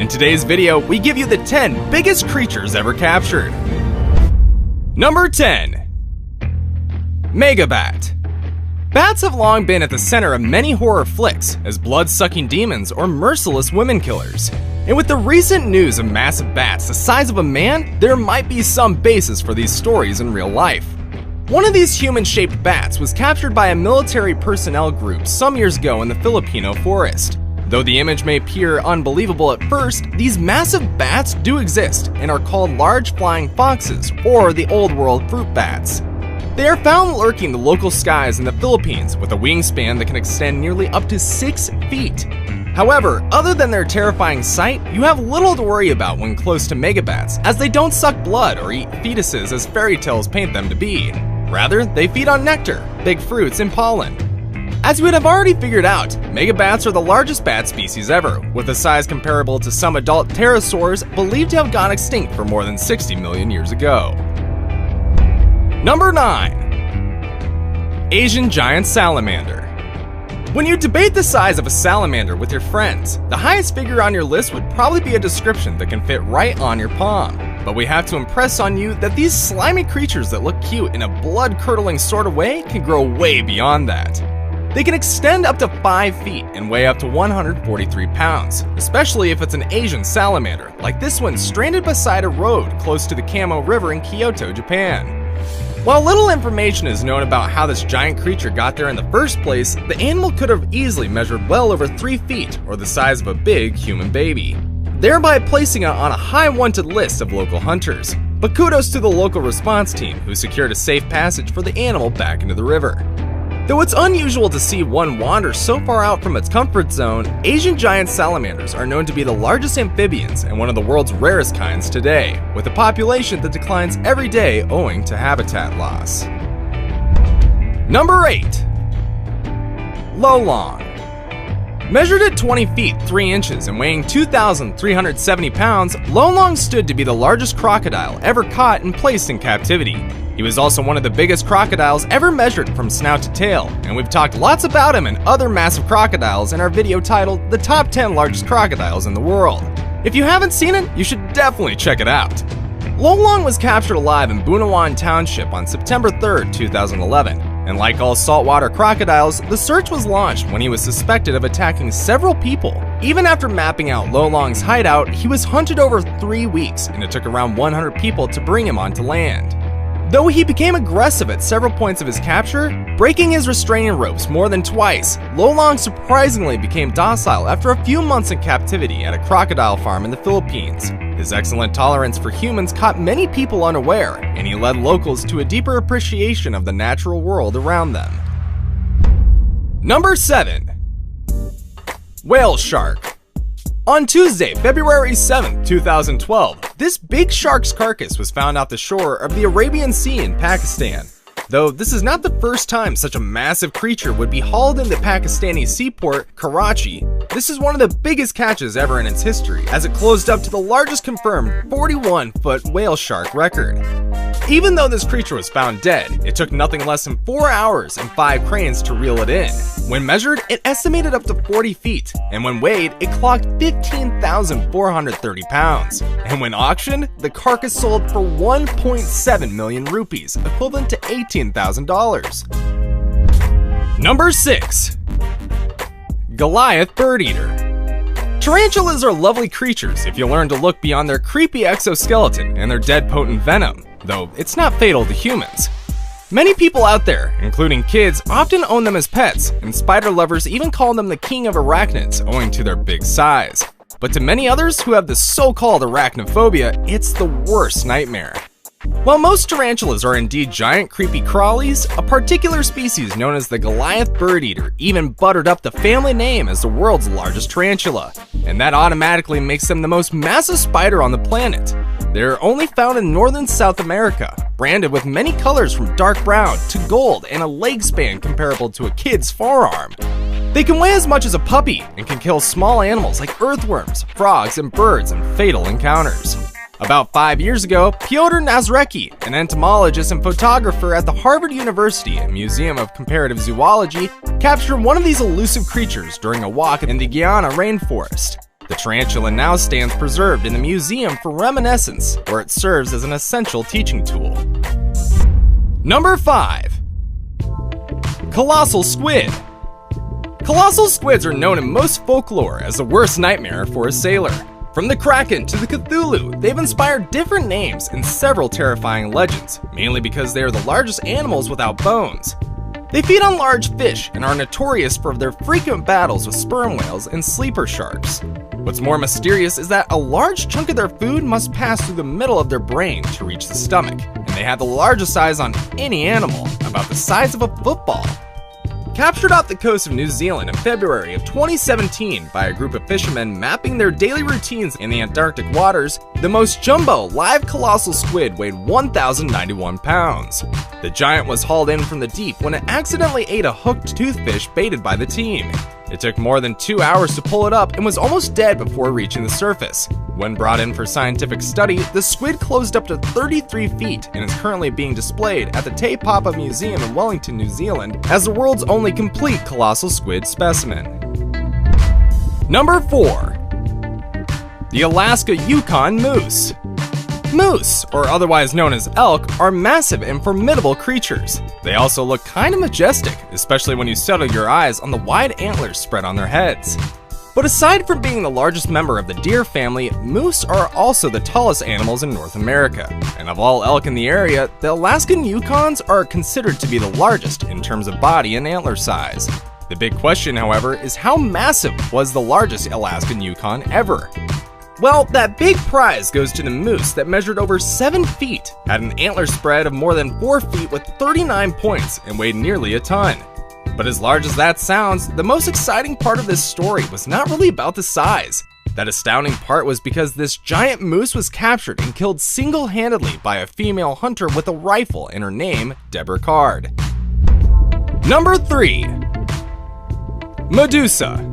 In today's video, we give you the 10 biggest creatures ever captured. Number 10. Megabat. Bats have long been at the center of many horror flicks as blood-sucking demons or merciless women killers. And with the recent news of massive bats the size of a man, there might be some basis for these stories in real life. One of these human-shaped bats was captured by a military personnel group some years ago in the Filipino forest. Though the image may appear unbelievable at first, these massive bats do exist and are called large flying foxes, or the old world fruit bats. They are found lurking the local skies in the Philippines with a wingspan that can extend nearly up to 6 feet. However, other than their terrifying sight, you have little to worry about when close to megabats, as they don't suck blood or eat fetuses as fairy tales paint them to be. Rather, they feed on nectar, big fruits, and pollen. As you would have already figured out, megabats are the largest bat species ever, with a size comparable to some adult pterosaurs believed to have gone extinct for more than 60 million years ago. Number 9. Asian giant salamander. When you debate the size of a salamander with your friends, the highest figure on your list would probably be a description that can fit right on your palm. But we have to impress on you that these slimy creatures that look cute in a blood-curdling sort of way can grow way beyond that. They can extend up to 5 feet and weigh up to 143 pounds, especially if it's an Asian salamander, like this one stranded beside a road close to the Kamo River in Kyoto, Japan. While little information is known about how this giant creature got there in the first place, the animal could have easily measured well over 3 feet, or the size of a big human baby, thereby placing it on a high wanted list of local hunters. But kudos to the local response team who secured a safe passage for the animal back into the river. Though it's unusual to see one wander so far out from its comfort zone, Asian giant salamanders are known to be the largest amphibians and one of the world's rarest kinds today, with a population that declines every day owing to habitat loss. Number 8. Lolong. Measured at 20 feet 3 inches and weighing 2,370 pounds, Lolong stood to be the largest crocodile ever caught and placed in captivity. He was also one of the biggest crocodiles ever measured from snout to tail, and we've talked lots about him and other massive crocodiles in our video titled The Top 10 Largest Crocodiles in the World. If you haven't seen it, you should definitely check it out. Lolong was captured alive in Bunawan Township on September 3rd, 2011, and like all saltwater crocodiles, the search was launched when he was suspected of attacking several people. Even after mapping out Lolong's hideout, he was hunted over 3 weeks, and it took around 100 people to bring him onto land. Though he became aggressive at several points of his capture, breaking his restraining ropes more than twice, Lolong surprisingly became docile after a few months in captivity at a crocodile farm in the Philippines. His excellent tolerance for humans caught many people unaware, and he led locals to a deeper appreciation of the natural world around them. Number 7. Whale shark. On Tuesday, February 7, 2012, this big shark's carcass was found off the shore of the Arabian Sea in Pakistan. Though this is not the first time such a massive creature would be hauled into Pakistani seaport, Karachi, this is one of the biggest catches ever in its history, as it closed up to the largest confirmed 41-foot whale shark record. Even though this creature was found dead, it took nothing less than 4 hours and 5 cranes to reel it in. When measured, it estimated up to 40 feet, and when weighed, it clocked 15,430 pounds. And when auctioned, the carcass sold for 1.7 million rupees, equivalent to $18,000. Number 6. Goliath bird eater. Tarantulas are lovely creatures if you learn to look beyond their creepy exoskeleton and their dead potent venom, though it's not fatal to humans. Many people out there, including kids, often own them as pets, and spider lovers even call them the king of arachnids owing to their big size. But to many others who have the so-called arachnophobia, it's the worst nightmare. While most tarantulas are indeed giant creepy crawlies, a particular species known as the Goliath bird eater even buttered up the family name as the world's largest tarantula, and that automatically makes them the most massive spider on the planet. They're only found in northern South America, branded with many colors from dark brown to gold and a leg span comparable to a kid's forearm. They can weigh as much as a puppy and can kill small animals like earthworms, frogs, and birds in fatal encounters. About 5 years ago, Piotr Nazrecki, an entomologist and photographer at the Harvard University and Museum of Comparative Zoology, captured one of these elusive creatures during a walk in the Guyana rainforest. The tarantula now stands preserved in the museum for reminiscence, where it serves as an essential teaching tool. Number 5. Colossal squid. Colossal squids are known in most folklore as the worst nightmare for a sailor. From the Kraken to the Cthulhu, they've inspired different names in several terrifying legends, mainly because they are the largest animals without bones. They feed on large fish and are notorious for their frequent battles with sperm whales and sleeper sharks. What's more mysterious is that a large chunk of their food must pass through the middle of their brain to reach the stomach, and they have the largest size on any animal, about the size of a football. Captured off the coast of New Zealand in February of 2017 by a group of fishermen mapping their daily routines in the Antarctic waters, the most jumbo live colossal squid weighed 1,091 pounds. The giant was hauled in from the deep when it accidentally ate a hooked toothfish baited by the team. It took more than 2 hours to pull it up and was almost dead before reaching the surface. When brought in for scientific study, the squid closed up to 33 feet and is currently being displayed at the TOP10 Museum in Wellington, New Zealand, as the world's only complete colossal squid specimen. Number 4. The Alaska Yukon moose. Moose, or otherwise known as elk, are massive and formidable creatures. They also look kinda majestic, especially when you settle your eyes on the wide antlers spread on their heads. But aside from being the largest member of the deer family, moose are also the tallest animals in North America. And of all elk in the area, the Alaskan Yukons are considered to be the largest in terms of body and antler size. The big question, however, is how massive was the largest Alaskan Yukon ever? Well, that big prize goes to the moose that measured over 7 feet, had an antler spread of more than 4 feet with 39 points, and weighed nearly a ton. But as large as that sounds, the most exciting part of this story was not really about the size. That astounding part was because this giant moose was captured and killed single-handedly by a female hunter with a rifle and her name, Deborah Card. Number 3. Medusa.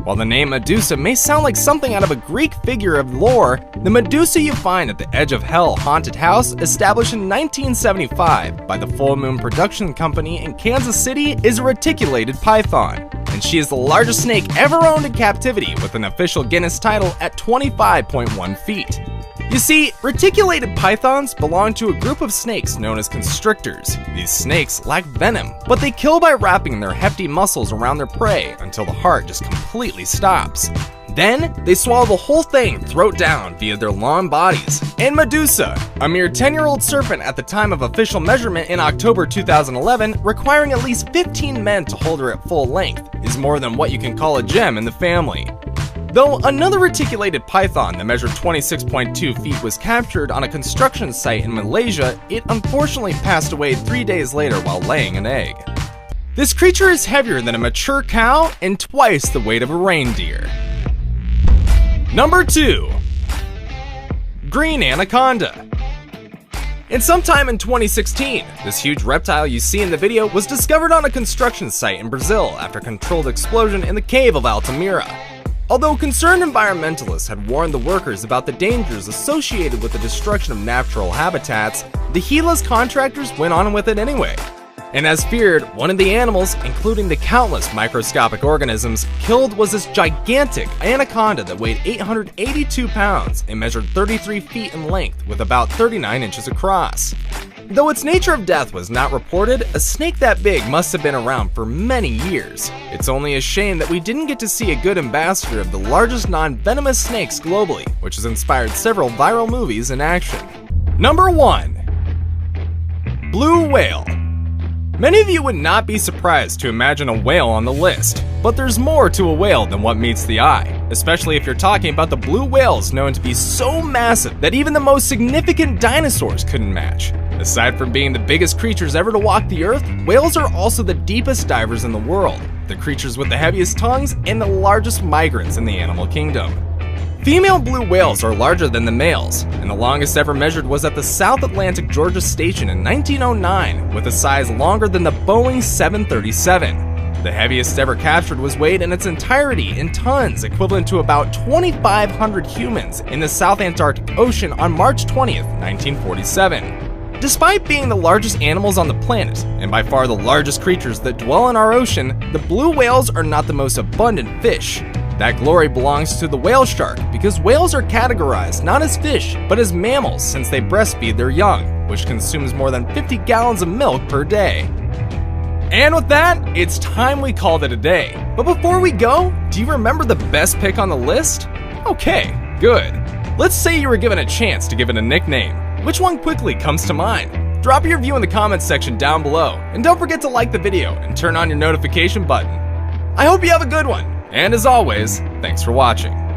While the name Medusa may sound like something out of a Greek figure of lore, the Medusa you find at the Edge of Hell haunted house, established in 1975 by the Full Moon Production Company in Kansas City, is a reticulated python, and she is the largest snake ever owned in captivity with an official Guinness title at 25.1 feet. You see, reticulated pythons belong to a group of snakes known as constrictors. These snakes lack venom, but they kill by wrapping their hefty muscles around their prey until the heart just completely stops. Then, they swallow the whole thing throat down via their long bodies. And Medusa, a mere 10-year-old serpent at the time of official measurement in October 2011, requiring at least 15 men to hold her at full length, is more than what you can call a gem in the family. Though another reticulated python that measured 26.2 feet was captured on a construction site in Malaysia, it unfortunately passed away 3 days later while laying an egg. This creature is heavier than a mature cow and twice the weight of a reindeer. Number 2. Green Anaconda. And sometime in 2016, this huge reptile you see in the video was discovered on a construction site in Brazil after a controlled explosion in the cave of Altamira. Although concerned environmentalists had warned the workers about the dangers associated with the destruction of natural habitats, the heedless contractors went on with it anyway. And as feared, one of the animals, including the countless microscopic organisms, killed was this gigantic anaconda that weighed 882 pounds and measured 33 feet in length with about 39 inches across. Though its nature of death was not reported, a snake that big must have been around for many years. It's only a shame that we didn't get to see a good ambassador of the largest non-venomous snakes globally, which has inspired several viral movies in action. Number 1. Blue whale. Many of you would not be surprised to imagine a whale on the list, but there's more to a whale than what meets the eye, especially if you're talking about the blue whales known to be so massive that even the most significant dinosaurs couldn't match. Aside from being the biggest creatures ever to walk the earth, whales are also the deepest divers in the world, the creatures with the heaviest tongues, and the largest migrants in the animal kingdom. Female blue whales are larger than the males, and the longest ever measured was at the South Atlantic Georgia Station in 1909, with a size longer than the Boeing 737. The heaviest ever captured was weighed in its entirety in tons, equivalent to about 2,500 humans in the South Antarctic Ocean on March 20th, 1947. Despite being the largest animals on the planet, and by far the largest creatures that dwell in our ocean, the blue whales are not the most abundant fish. That glory belongs to the whale shark because whales are categorized not as fish, but as mammals since they breastfeed their young, which consumes more than 50 gallons of milk per day. And with that, it's time we called it a day. But before we go, do you remember the best pick on the list? Okay, good. Let's say you were given a chance to give it a nickname. Which one quickly comes to mind? Drop your view in the comments section down below, and don't forget to like the video and turn on your notification button. I hope you have a good one, and as always, thanks for watching.